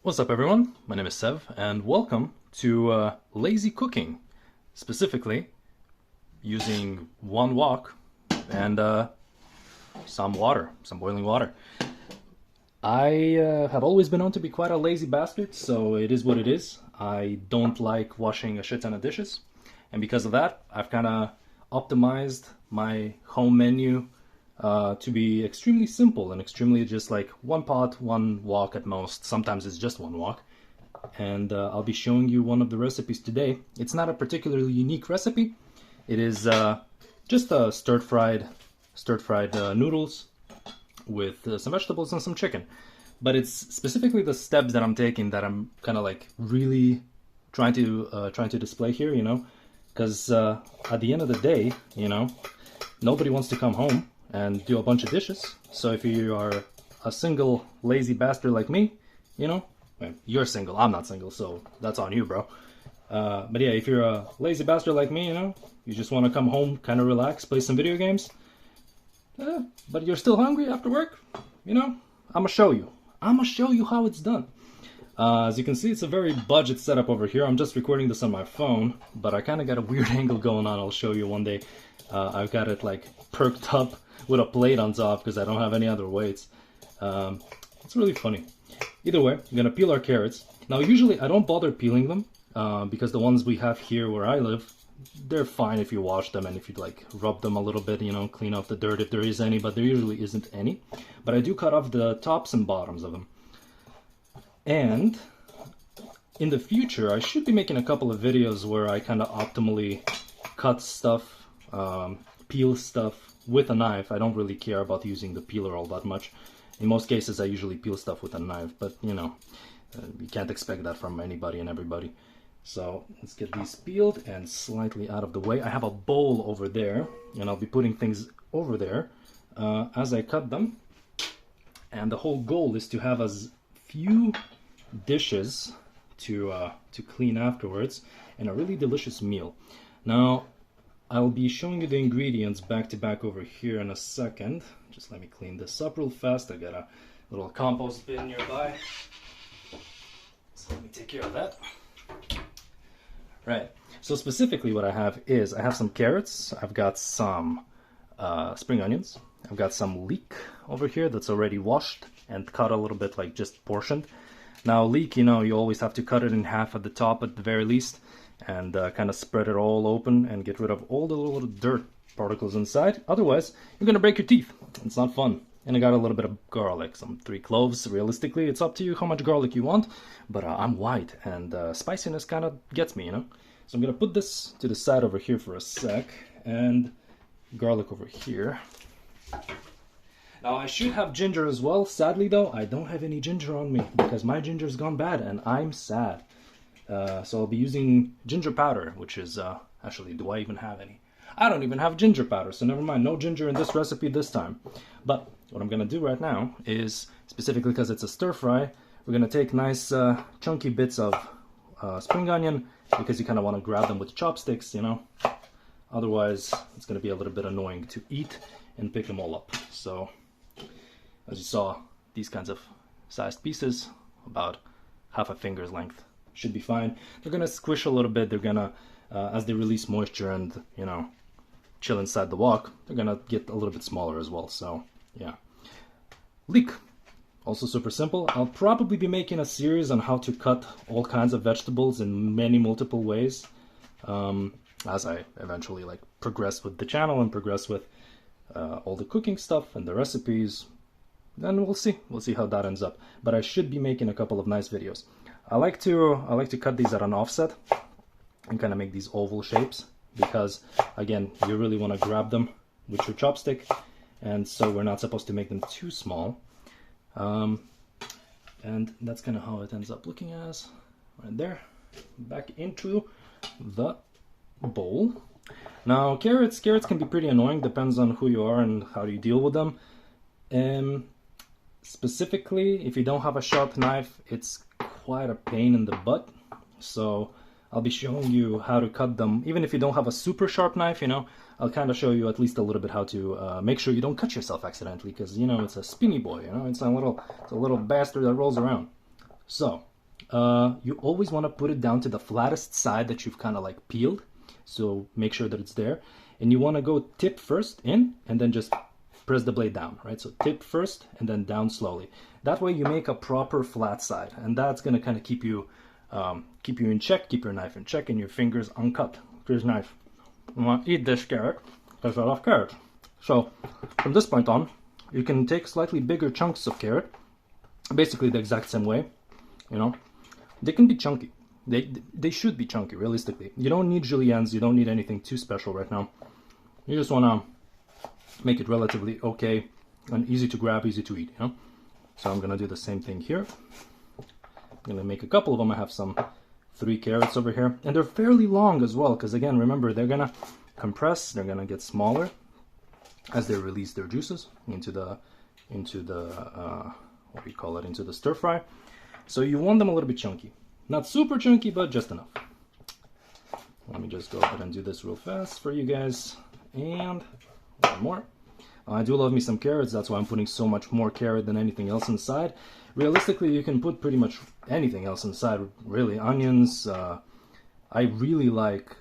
What's up everyone, my name is Sev and welcome to lazy cooking, specifically using one wok and some water, some boiling water. I have always been known to be quite a lazy bastard, so it is what it is. I don't like washing a shit ton of dishes, and because of that I've kind of optimized my home menu to be extremely simple and extremely just like one pot, one wok at most. Sometimes it's just one wok. And I'll be showing you one of the recipes today. It's not a particularly unique recipe. It is just a stir-fried noodles with some vegetables and some chicken. But it's specifically the steps that I'm taking that I'm kind of like really trying to display here, you know, because at the end of the day, you know, nobody wants to come home and do a bunch of dishes. So if you are a single lazy bastard like me, you know, well, you're single, I'm not single, so that's on you, bro. But yeah, if you're a lazy bastard like me, you know, you just want to come home, kind of relax, play some video games, but you're still hungry after work, you know, I'm gonna show you how it's done. As you can see, it's a very budget setup over here. I'm just recording this on my phone, but I kind of got a weird angle going on. I'll show you one day. I've got it like perked up with a plate on top because I don't have any other weights. It's really funny. Either way, we're gonna peel our carrots. Now usually I don't bother peeling them because the ones we have here where I live, they're fine if you wash them and if you like rub them a little bit, you know, clean off the dirt if there is any, but there usually isn't any. But I do cut off the tops and bottoms of them. And in the future I should be making a couple of videos where I kind of optimally cut stuff, peel stuff with a knife. I don't really care about using the peeler all that much. In most cases I usually peel stuff with a knife, but you know, you can't expect that from anybody and everybody. So let's get these peeled and slightly out of the way. I have a bowl over there and I'll be putting things over there as I cut them. And the whole goal is to have as few dishes to clean afterwards and a really delicious meal. Now I'll be showing you the ingredients back to back over here in a second. Just let me clean this up real fast. I got a little compost bin nearby, so let me take care of that. Right, so specifically what I have is I have some carrots, I've got some spring onions, I've got some leek over here that's already washed and cut a little bit, like just portioned. Now leek, you know, you always have to cut it in half at the top at the very least and kind of spread it all open and get rid of all the little dirt particles inside. Otherwise, you're gonna break your teeth. It's not fun. And I got a little bit of garlic, some 3 cloves. Realistically, it's up to you how much garlic you want, but I'm white and spiciness kind of gets me, you know? So I'm gonna put this to the side over here for a sec, and garlic over here. Now I should have ginger as well. Sadly though, I don't have any ginger on me because my ginger's gone bad and I'm sad. So I'll be using ginger powder, which is, actually, do I even have any? I don't even have ginger powder, so never mind, no ginger in this recipe this time. But what I'm gonna do right now is, specifically because it's a stir fry, we're gonna take nice chunky bits of spring onion, because you kind of want to grab them with chopsticks, you know. Otherwise, it's gonna be a little bit annoying to eat and pick them all up. So, as you saw, these kinds of sized pieces, about half a finger's length, should be fine. They're gonna squish a little bit. They're gonna, as they release moisture and, you know, chill inside the wok, they're gonna get a little bit smaller as well. So yeah. Leek, also super simple. I'll probably be making a series on how to cut all kinds of vegetables in many multiple ways as I eventually like progress with the channel and progress with all the cooking stuff and the recipes. Then we'll see how that ends up. But I should be making a couple of nice videos. I like to cut these at an offset and kind of make these oval shapes, because again, you really want to grab them with your chopstick, and so we're not supposed to make them too small. And that's kind of how it ends up looking as right there. Back into the bowl. Now carrots can be pretty annoying, depends on who you are and how you deal with them. Specifically, if you don't have a sharp knife, it's quite a pain in the butt. So I'll be showing you how to cut them. Even if you don't have a super sharp knife, you know, I'll kind of show you at least a little bit how to make sure you don't cut yourself accidentally, because, you know, it's a spinny boy, you know, it's a little bastard that rolls around. So you always want to put it down to the flattest side that you've kind of like peeled. So make sure that it's there. And you want to go tip first in and then just press the blade down, right? So tip first and then down slowly. That way you make a proper flat side, and that's going to kind of keep you in check, keep your knife in check, and your fingers uncut. Here's knife. I want to eat this carrot because I love carrots. So from this point on, you can take slightly bigger chunks of carrot, basically the exact same way. You know, they can be chunky. They should be chunky, realistically. You don't need juliennes, you don't need anything too special right now. You just want to make it relatively okay and easy to grab, easy to eat, you know? So I'm gonna do the same thing here. I'm gonna make a couple of them. I have some 3 carrots over here, and they're fairly long as well, because again, remember, they're gonna compress, they're gonna get smaller as they release their juices into the what do you call it, into the stir fry. So you want them a little bit chunky. Not super chunky, but just enough. Let me just go ahead and do this real fast for you guys. And one more. I do love me some carrots, that's why I'm putting so much more carrot than anything else inside. Realistically, you can put pretty much anything else inside, really. Onions, I really like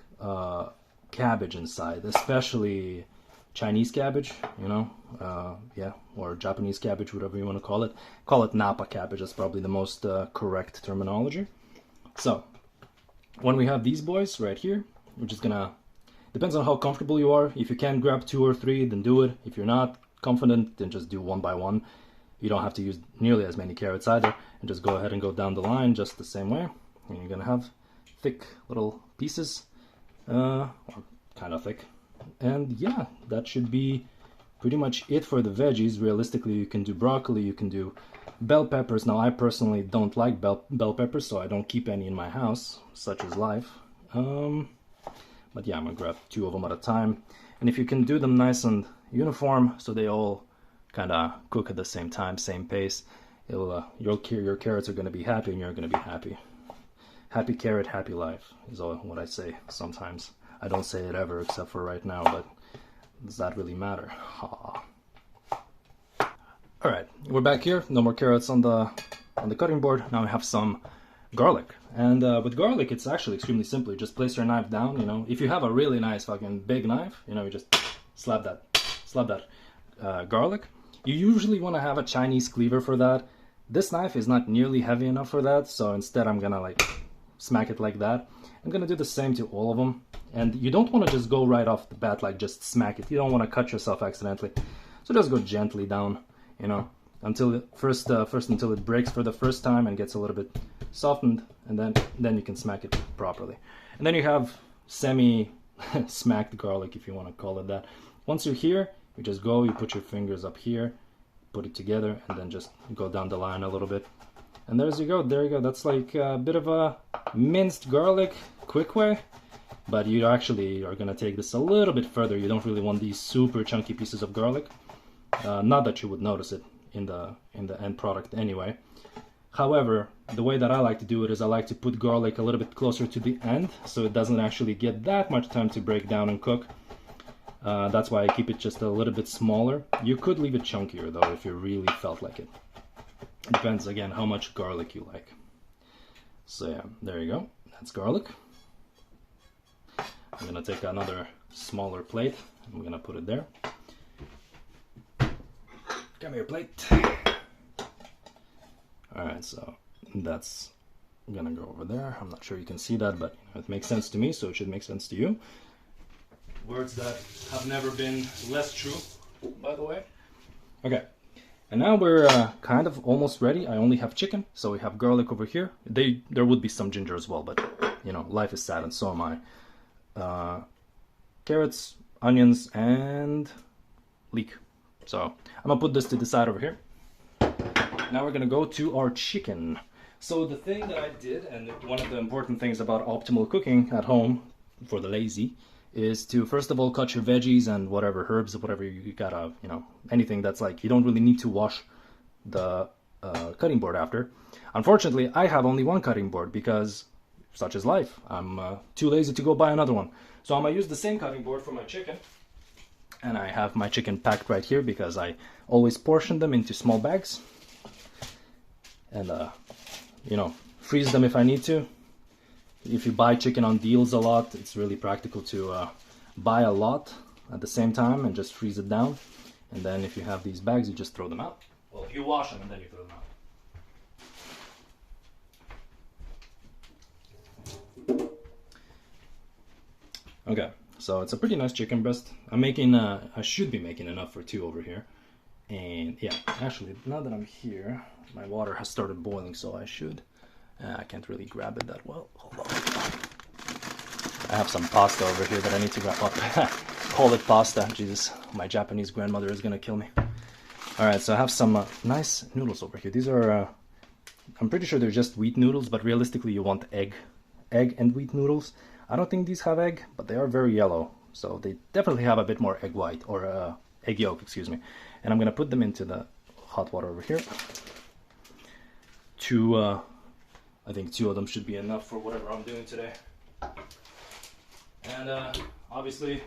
cabbage inside, especially Chinese cabbage, you know, yeah, or Japanese cabbage, whatever you want to call it. Call it Napa cabbage, that's probably the most correct terminology. So, when we have these boys right here, we're just gonna, depends on how comfortable you are. If you can grab 2 or 3, then do it. If you're not confident, then just do 1 by 1. You don't have to use nearly as many carrots either, and just go ahead and go down the line just the same way. And you're gonna have thick little pieces, or kind of thick. And yeah, that should be pretty much it for the veggies. Realistically, you can do broccoli, you can do bell peppers. Now, I personally don't like bell peppers, so I don't keep any in my house, such is life. But yeah, I'm gonna grab 2 of them at a time. And if you can do them nice and uniform, so they all kind of cook at the same time, same pace, it'll, your carrots are gonna be happy, and you're gonna be happy. Happy carrot, happy life is all what I say sometimes. I don't say it ever, except for right now, but does that really matter? Alright, we're back here. No more carrots on the cutting board. Now we have some garlic. And with garlic, it's actually extremely simple. You just place your knife down, you know. If you have a really nice fucking big knife, you know, you just slap that garlic. You usually want to have a Chinese cleaver for that. This knife is not nearly heavy enough for that, so instead I'm gonna like smack it like that. I'm gonna do the same to all of them. And you don't want to just go right off the bat, like just smack it. You don't want to cut yourself accidentally. So just go gently down, you know, until first until it breaks for the first time and gets a little bit softened, and then you can smack it properly. And then you have semi-smacked garlic, if you want to call it that. Once you're here, you just go, you put your fingers up here, put it together, and then just go down the line a little bit. And there you go. That's like a bit of a minced garlic, quick way. But you actually are going to take this a little bit further. You don't really want these super chunky pieces of garlic. Not that you would notice it in the end product anyway. However, the way that I like to do it is I like to put garlic a little bit closer to the end, so it doesn't actually get that much time to break down and cook. That's why I keep it just a little bit smaller. You could leave it chunkier though if you really felt like it. It depends again how much garlic you like. So yeah, there you go. That's garlic. I'm gonna take another smaller plate. I'm gonna put it there. Come here, plate. Alright, so that's gonna go over there. I'm not sure you can see that, but it makes sense to me, so it should make sense to you. Words that have never been less true, by the way. Okay, and now we're kind of almost ready. I only have chicken, so we have garlic over here. There would be some ginger as well, but you know, life is sad and so am I. Carrots, onions, and leek. So I'm gonna put this to the side over here. Now we're gonna go to our chicken. So the thing that I did, and one of the important things about optimal cooking at home for the lazy, is to first of all cut your veggies and whatever herbs, whatever you gotta, you know, anything that's like you don't really need to wash the cutting board after. Unfortunately, I have only one cutting board because such is life. I'm too lazy to go buy another one. So I'm gonna use the same cutting board for my chicken. And I have my chicken packed right here because I always portion them into small bags. And, you know, freeze them if I need to. If you buy chicken on deals a lot, it's really practical to buy a lot at the same time and just freeze it down. And then if you have these bags, you just throw them out. Well, you wash them and then you throw them out. Okay, so it's a pretty nice chicken breast. I'm making, I should be making enough for 2 over here. And yeah, actually, now that I'm here, my water has started boiling, so I should. I can't really grab it that well. Hold on. I have some pasta over here that I need to grab up. Call it pasta. Jesus, my Japanese grandmother is gonna kill me. All right, so I have some nice noodles over here. These are, I'm pretty sure they're just wheat noodles, but realistically you want egg and wheat noodles. I don't think these have egg, but they are very yellow, so they definitely have a bit more egg white, or egg yolk, excuse me. And I'm gonna put them into the hot water over here. I think 2 of them should be enough for whatever I'm doing today. And obviously,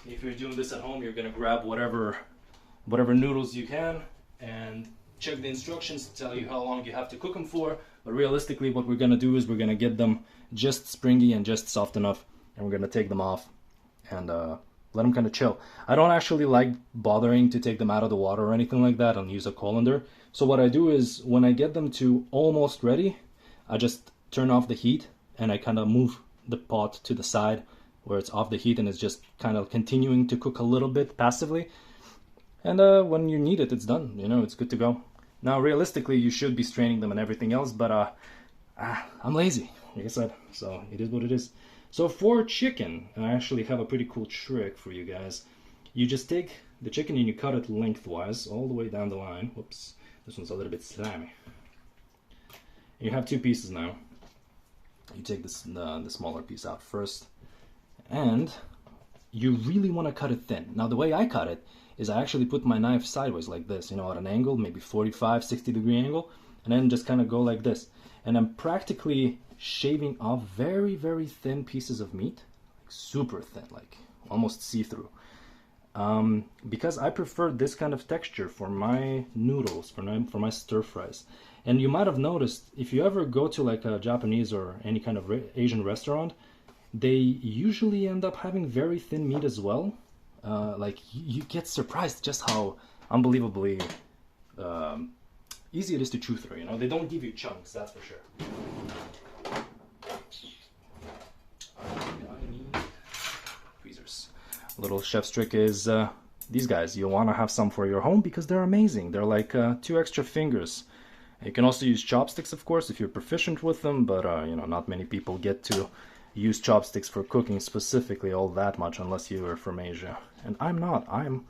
if you're doing this at home, you're gonna grab whatever noodles you can and check the instructions to tell you how long you have to cook them for. But realistically, what we're gonna do is we're gonna get them just springy and just soft enough, and we're gonna take them off and let them kind of chill. I don't actually like bothering to take them out of the water or anything like that and use a colander. So what I do is when I get them to almost ready, I just turn off the heat and I kind of move the pot to the side where it's off the heat and it's just kind of continuing to cook a little bit passively. And when you need it, it's done. You know, it's good to go. Now, realistically, you should be straining them and everything else, but I'm lazy, like I said, so it is what it is. So for chicken, I actually have a pretty cool trick for you guys. You just take the chicken and you cut it lengthwise all the way down the line. Whoops, this one's a little bit slimy. You have 2 pieces now. You take this, the smaller piece out first, and you really want to cut it thin. Now the way I cut it is I actually put my knife sideways like this, you know, at an angle, maybe 45, 60 degree angle, and then just kind of go like this. And I'm practically shaving off very, very thin pieces of meat, like super thin, like almost see-through. Because I prefer this kind of texture for my noodles, for my stir fries. And you might have noticed, if you ever go to like a Japanese or any kind of Asian restaurant, they usually end up having very thin meat as well. Like you get surprised just how unbelievably easy it is to chew through. You know, they don't give you chunks, that's for sure. Tweezers. Little chef's trick is these guys. You want to have some for your home because they're amazing. They're like 2 extra fingers. You can also use chopsticks, of course, if you're proficient with them, but you know, not many people get to use chopsticks for cooking specifically all that much unless you are from Asia. And I'm not. I'm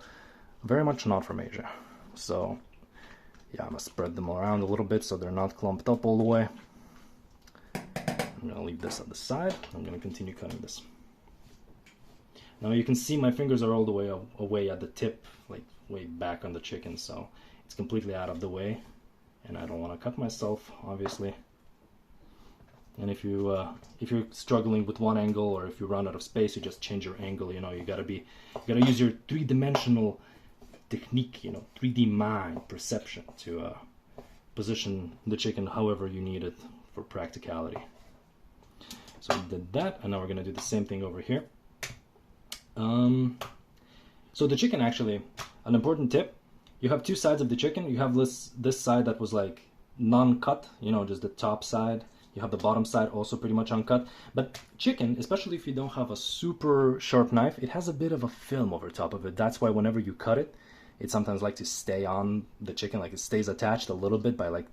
very much not from Asia. So yeah, I'm gonna spread them around a little bit so they're not clumped up all the way. I'm gonna leave this on the side. I'm gonna continue cutting this. Now you can see my fingers are all the way away at the tip, like way back on the chicken, so it's completely out of the way. And I don't want to cut myself, obviously. And if you're struggling with one angle, or if you run out of space, you just change your angle. You know, you gotta use your 3-dimensional technique. You know, 3D mind perception to position the chicken however you need it for practicality. So we did that, and now we're gonna do the same thing over here. So the chicken, actually, an important tip. You have 2 sides of the chicken. You have this side that was like non-cut, you know, just the top side. You have the bottom side also pretty much uncut. But chicken, especially if you don't have a super sharp knife, it has a bit of a film over top of it. That's why whenever you cut it, it sometimes likes to stay on the chicken, like it stays attached a little bit by like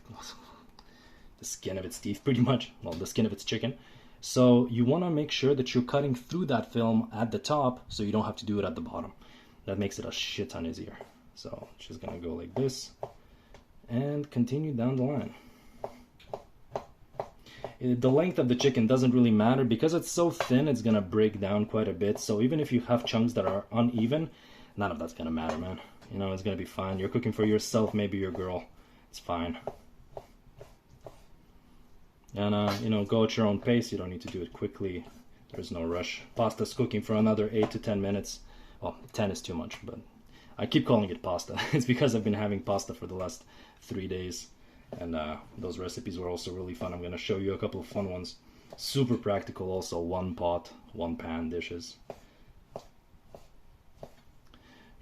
the skin of its teeth, pretty much. Well, the skin of its chicken. So you want to make sure that you're cutting through that film at the top so you don't have to do it at the bottom. That makes it a shit ton easier. So just gonna go like this and continue down the line. The length of the chicken doesn't really matter because it's so thin, it's gonna break down quite a bit. So even if you have chunks that are uneven, none of that's gonna matter, man. You know, it's gonna be fine. You're cooking for yourself, maybe your girl. It's fine. And you know, go at your own pace. You don't need to do it quickly. There's no rush. Pasta's cooking for another 8 to 10 minutes. Well, 10 is too much, but I keep calling it pasta. It's because I've been having pasta for the last 3 days. And those recipes were also really fun. I'm going to show you a couple of fun ones. Super practical also, one pot, one pan dishes.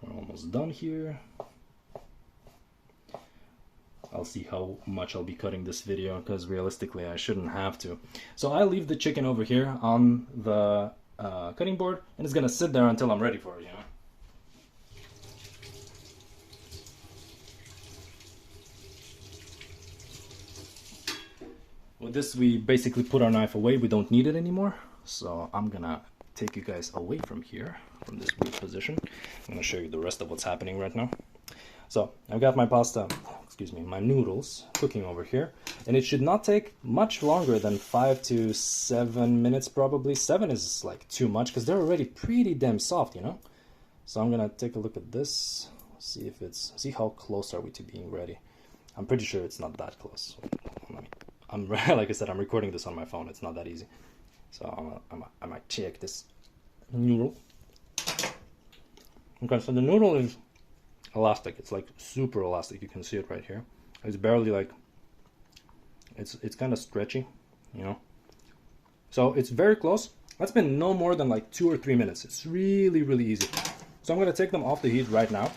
We're almost done here. I'll see how much I'll be cutting this video, because realistically I shouldn't have to. So I leave the chicken over here on the cutting board, and it's gonna sit there until I'm ready for it, you know. With this, we basically put our knife away. We don't need it anymore. So I'm gonna take you guys away from here, from this weird position. I'm gonna show you the rest of what's happening right now. So I've got my pasta, excuse me, my noodles cooking over here, and it should not take much longer than 5 to 7 minutes probably. 7 is like too much because they're already pretty damn soft, you know. So I'm gonna take a look at this, see if it's, see how close are we to being ready. I'm pretty sure it's not that close. I'm like I said, I'm recording this on my phone. It's not that easy. So I might check this noodle. Okay, so the noodle is elastic. It's like super elastic. You can see it right here. It's barely like, it's kind of stretchy, you know. So it's very close. That's been no more than like 2 or 3 minutes. It's really, really easy. So I'm gonna take them off the heat right now.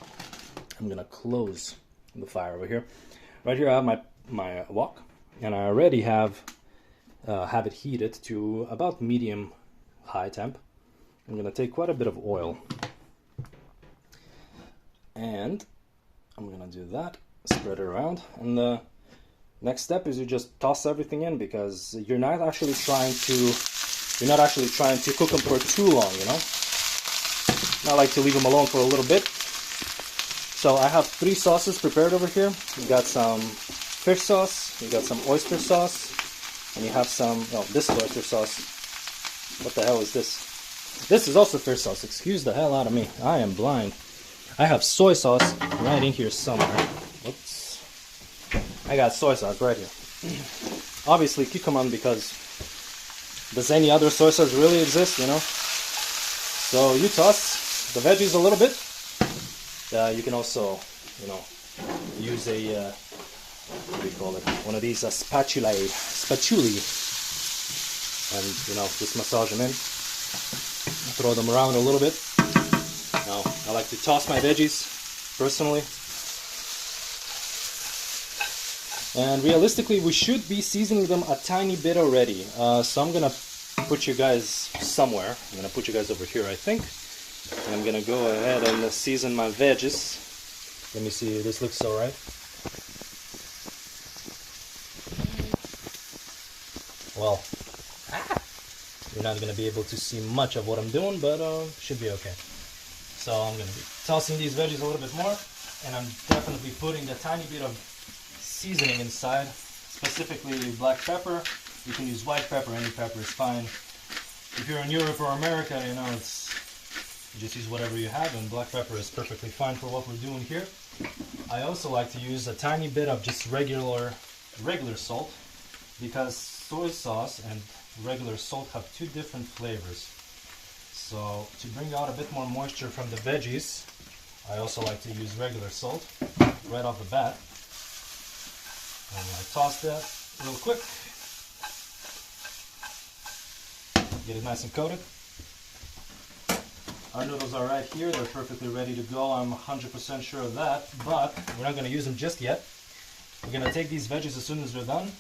I'm gonna close the fire over here. Right here I have my wok, and I already have it heated to about medium high temp. I'm gonna take quite a bit of oil, and I'm gonna do that, spread it around, and the next step is you just toss everything in, because you're not actually trying to cook them for too long, you know. I like to leave them alone for a little bit. So I have 3 sauces prepared over here. You got some fish sauce, you got some oyster sauce, and you have some, oh, this is oyster sauce. What the hell is this? This is also fish sauce. Excuse the hell out of me. I am blind. I have soy sauce right in here somewhere. Whoops. I got soy sauce right here. Obviously kikkoman, because does any other soy sauce really exist, you know? So you toss the veggies a little bit. You can also, you know, use a, what do you call it? One of these spatulae, and, you know, just massage them in. Throw them around a little bit. Now, I like to toss my veggies, personally. And realistically, we should be seasoning them a tiny bit already. So I'm gonna put you guys somewhere. I'm gonna put you guys over here, I think. And I'm gonna go ahead and season my veggies. Let me see, this looks alright. Well, you're not gonna be able to see much of what I'm doing, but should be okay. So I'm gonna be tossing these veggies a little bit more, and I'm definitely putting a tiny bit of seasoning inside, specifically black pepper. You can use white pepper, any pepper is fine. If you're in Europe or America, you know, you just use whatever you have, and black pepper is perfectly fine for what we're doing here. I also like to use a tiny bit of just regular salt, because soy sauce and regular salt have 2 different flavors. So to bring out a bit more moisture from the veggies, I also like to use regular salt right off the bat. I'm going to toss that real quick. Get it nice and coated. Our noodles are right here. They're perfectly ready to go. I'm 100% sure of that, but we're not going to use them just yet. We're going to take these veggies as soon as they're done.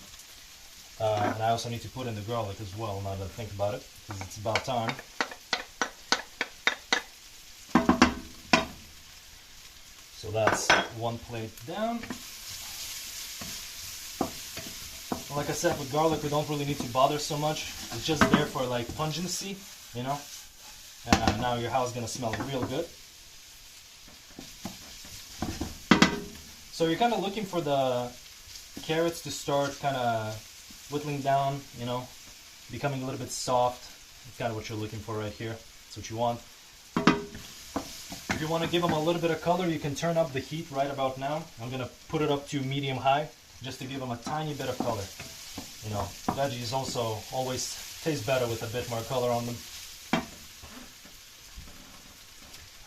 And I also need to put in the garlic as well, now that I think about it, because it's about time. So that's 1 plate down. Like I said, with garlic, we don't really need to bother so much. It's just there for like pungency, you know. And now your house is gonna smell real good. So you're kind of looking for the carrots to start kind of whittling down, you know, becoming a little bit soft. That's kind of what you're looking for right here. That's what you want. If you want to give them a little bit of color, you can turn up the heat right about now. I'm gonna put it up to medium-high, just to give them a tiny bit of color. You know, veggies also always taste better with a bit more color on them.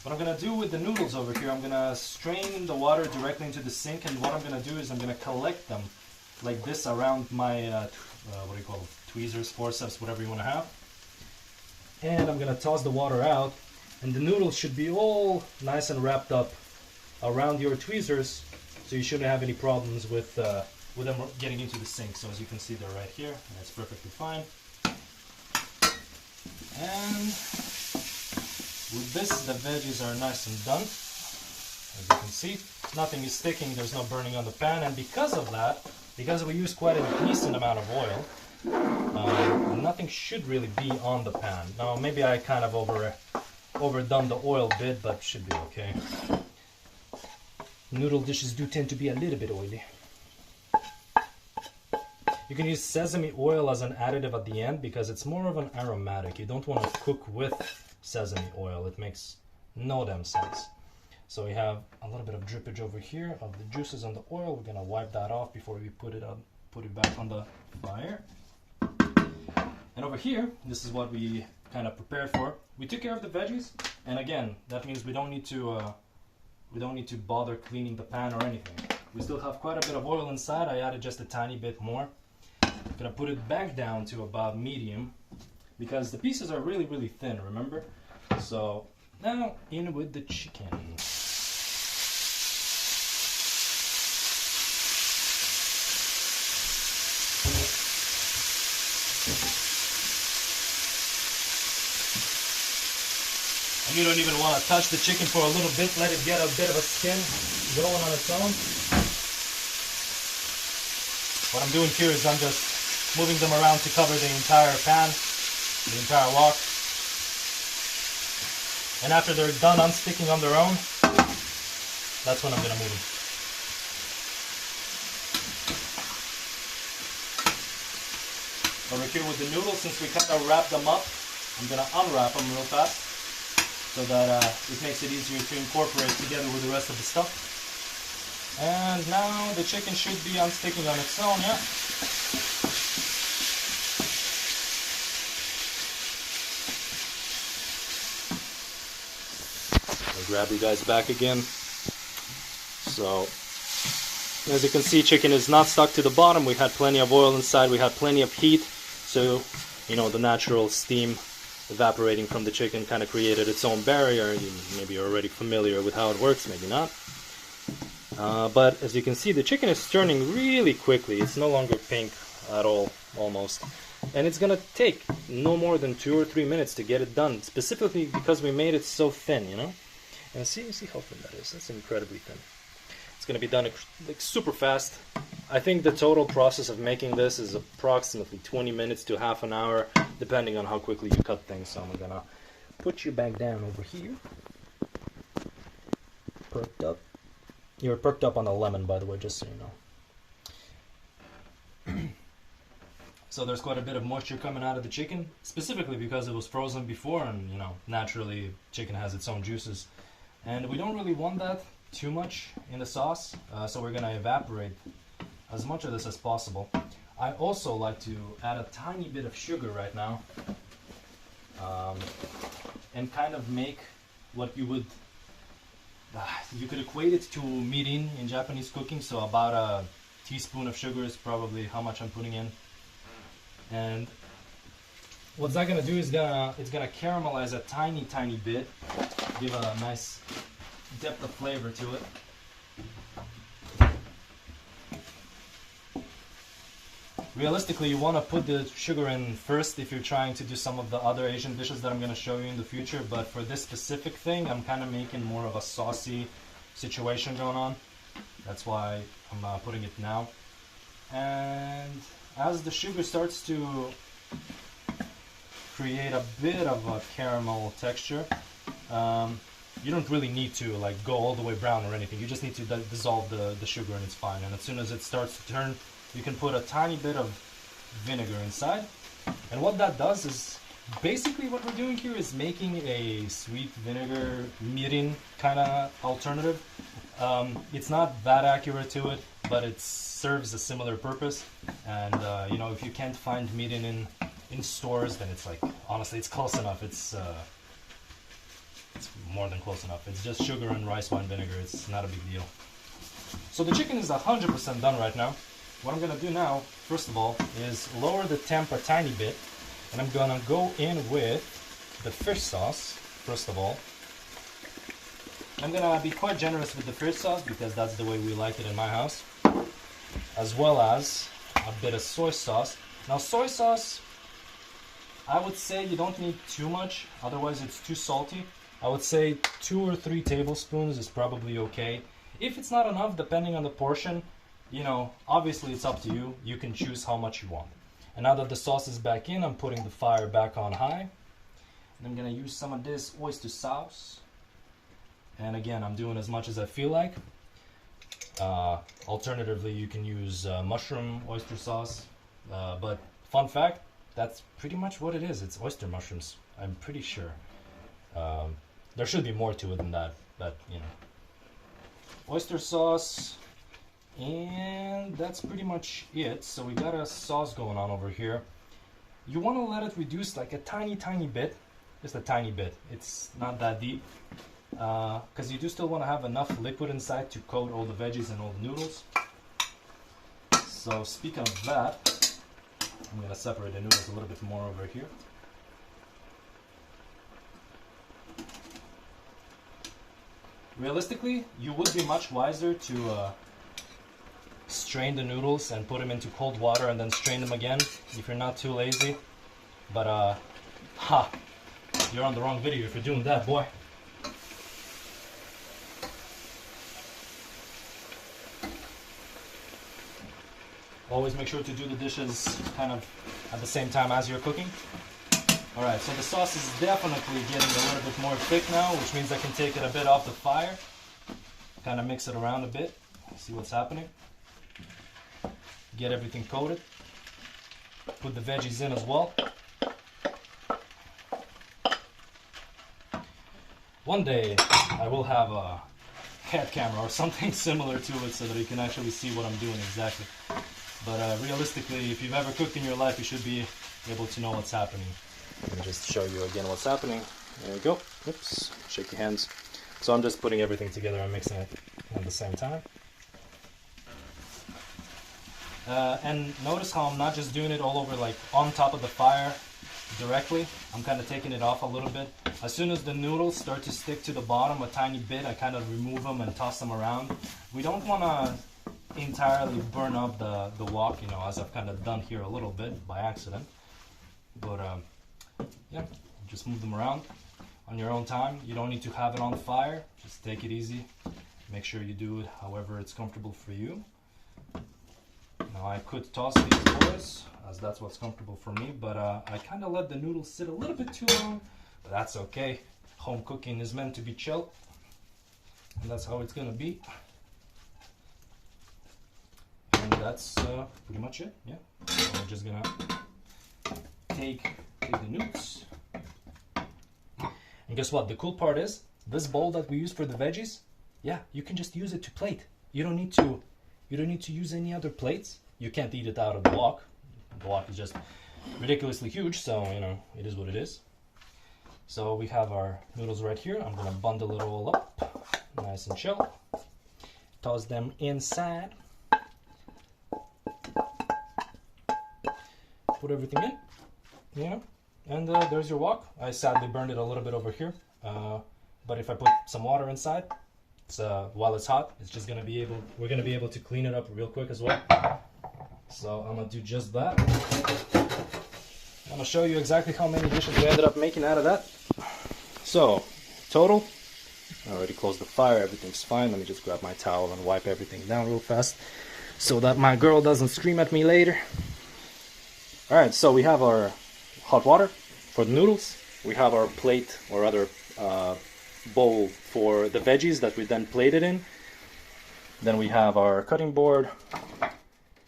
What I'm gonna do with the noodles over here, I'm gonna strain the water directly into the sink, and what I'm gonna do is I'm gonna collect them like this around my, what do you call it, tweezers, forceps, whatever you want to have. And I'm gonna toss the water out, and the noodles should be all nice and wrapped up around your tweezers, so you shouldn't have any problems with them getting into the sink. So as you can see, they're right here, and it's perfectly fine. And with this, the veggies are nice and done. As you can see, nothing is sticking, there's no burning on the pan, and because of that, because we use quite a decent amount of oil, nothing should really be on the pan. Now maybe I kind of overdone the oil bit, but should be okay. Noodle dishes do tend to be a little bit oily. You can use sesame oil as an additive at the end because it's more of an aromatic. You don't want to cook with sesame oil, it makes no damn sense. So we have a little bit of drippage over here of the juices on the oil. We're gonna wipe that off before we put it back on the fire. And over here, this is what we kind of prepared for. We took care of the veggies, and again, that means we don't need to bother cleaning the pan or anything. We still have quite a bit of oil inside. I added just a tiny bit more. I'm gonna put it back down to about medium because the pieces are really, really thin, remember? So now in with the chicken. And you don't even want to touch the chicken for a little bit, let it get a bit of a skin going on its own. What I'm doing here is I'm just moving them around to cover the entire pan, the entire wok. And after they're done unsticking on their own, that's when I'm going to move them. Over here with the noodles, since we kind of wrapped them up, I'm going to unwrap them real fast so that it makes it easier to incorporate together with the rest of the stuff. And now the chicken should be unsticking on its own, yeah? I'll grab you guys back again. So, as you can see, chicken is not stuck to the bottom. We had plenty of oil inside, we had plenty of heat. So, you know, the natural steam evaporating from the chicken kind of created its own barrier. Maybe you're already familiar with how it works, maybe not. But as you can see, the chicken is turning really quickly. It's no longer pink at all, almost. And it's gonna take no more than 2 or 3 minutes to get it done, specifically because we made it so thin, you know? And see how thin that is. That's incredibly thin. It's gonna be done like super fast. I think the total process of making this is approximately 20 minutes to half an hour, depending on how quickly you cut things. So I'm gonna put you back down over here. Perked up. You're perked up on the lemon, by the way, just so you know. So there's quite a bit of moisture coming out of the chicken, specifically because it was frozen before, and you know, naturally chicken has its own juices. And we don't really want that too much in the sauce, so we're gonna evaporate as much of this as possible. I also like to add a tiny bit of sugar right now, and kind of make what you would, you could equate it to mirin in Japanese cooking, so about a teaspoon of sugar is probably how much I'm putting in. And what's that gonna do is it's gonna caramelize a tiny bit, give a nice depth of flavor to it. Realistically, you want to put the sugar in first if you're trying to do some of the other Asian dishes that I'm going to show you in the future, but for this specific thing, I'm kind of making more of a saucy situation going on. That's why I'm putting it now. And as the sugar starts to create a bit of a caramel texture, you don't really need to like go all the way brown or anything. You just need to dissolve the sugar and it's fine. And as soon as it starts to turn, you can put a tiny bit of vinegar inside. And what that does is, basically what we're doing here is making a sweet vinegar mirin kind of alternative. It's not that accurate to it, but it serves a similar purpose. And you know, if you can't find mirin in stores, then it's like, honestly, it's close enough. It's more than close enough. It's just sugar and rice wine vinegar. It's not a big deal. So the chicken is 100% done right now. what I'm gonna do now, first of all, is lower the temp a tiny bit, and I'm gonna go in with the fish sauce, first of all. I'm gonna be quite generous with the fish sauce because that's the way we like it in my house, as well as a bit of soy sauce. Now soy sauce, I would say you don't need too much, otherwise it's too salty. I would say 2 or 3 tablespoons is probably okay. If it's not enough, depending on the portion, you know, obviously it's up to you. You can choose how much you want. And now that the sauce is back in, I'm putting the fire back on high. And I'm gonna use some of this oyster sauce. And again, I'm doing as much as I feel like. Alternatively, you can use mushroom oyster sauce. But fun fact, that's pretty much what it is. It's oyster mushrooms, I'm pretty sure. There should be more to it than that, but you know. Oyster sauce, and that's pretty much it. So we got a sauce going on over here. You want to let it reduce like a tiny bit, just a tiny bit. It's not that deep, because you do still want to have enough liquid inside to coat all the veggies and all the noodles. So speaking of that, I'm going to separate the noodles a little bit more over here. Realistically, you would be much wiser to strain the noodles and put them into cold water and then strain them again if you're not too lazy. But you're on the wrong video if you're doing that, boy. Always make sure to do the dishes kind of at the same time as you're cooking. Alright, so the sauce is definitely getting a little bit more thick now, which means I can take it a bit off the fire. Kind of mix it around a bit, see what's happening. Get everything coated. Put the veggies in as well. One day I will have a head camera or something similar to it so that you can actually see what I'm doing exactly. But realistically, if you've ever cooked in your life, you should be able to know what's happening. Let me just show you again what's happening. There we go. Oops, shake your hands. So I'm just putting everything together and mixing it at the same time. And notice how I'm not just doing it all over like on top of the fire directly. I'm kind of taking it off a little bit. As soon as the noodles start to stick to the bottom a tiny bit, I kind of remove them and toss them around. We don't want to entirely burn up the wok, you know, as I've kind of done here a little bit by accident. But yeah, just move them around on your own time. You don't need to have it on fire. Just take it easy. Make sure you do it however it's comfortable for you. Now I could toss these boys, as that's what's comfortable for me, but I kind of let the noodles sit a little bit too long, but that's okay. Home cooking is meant to be chill, and that's how it's gonna be. And that's pretty much it, yeah. So we're just gonna take the noodles. And guess what? The cool part is, this bowl that we use for the veggies, yeah, you can just use it to plate. You don't need to use any other plates. You can't eat it out of the wok. The wok is just ridiculously huge, so you know, it is what it is. So we have our noodles right here. I'm gonna bundle it all up, nice and chill. Toss them inside. Put everything in, yeah, and there's your wok. I sadly burned it a little bit over here, but if I put some water inside, it's, while it's hot, it's just gonna be able. We're gonna be able to clean it up real quick as well. So I'm gonna do just that. I'm gonna show you exactly how many dishes we ended up making out of that. So total, I already closed the fire. Everything's fine. Let me just grab my towel and wipe everything down real fast, so that my girl doesn't scream at me later. Alright, so we have our hot water for the noodles. We have our plate, or rather bowl for the veggies that we then plated in. Then we have our cutting board,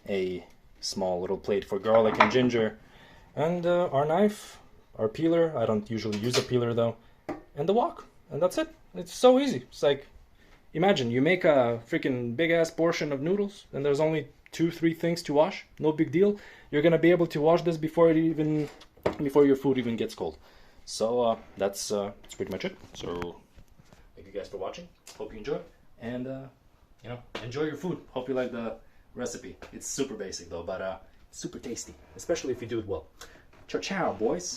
a small little plate for garlic and ginger, and our knife, our peeler. I don't usually use a peeler though. And the wok. And that's it. It's so easy. It's like, imagine you make a freaking big ass portion of noodles and there's only 2-3 things to wash. No big deal. You're gonna be able to wash this before your food even gets cold. So that's pretty much it. So thank you guys for watching. Hope you enjoy, and you know, enjoy your food. Hope you like the recipe. It's super basic though, but super tasty, especially if you do it well. Ciao ciao, boys.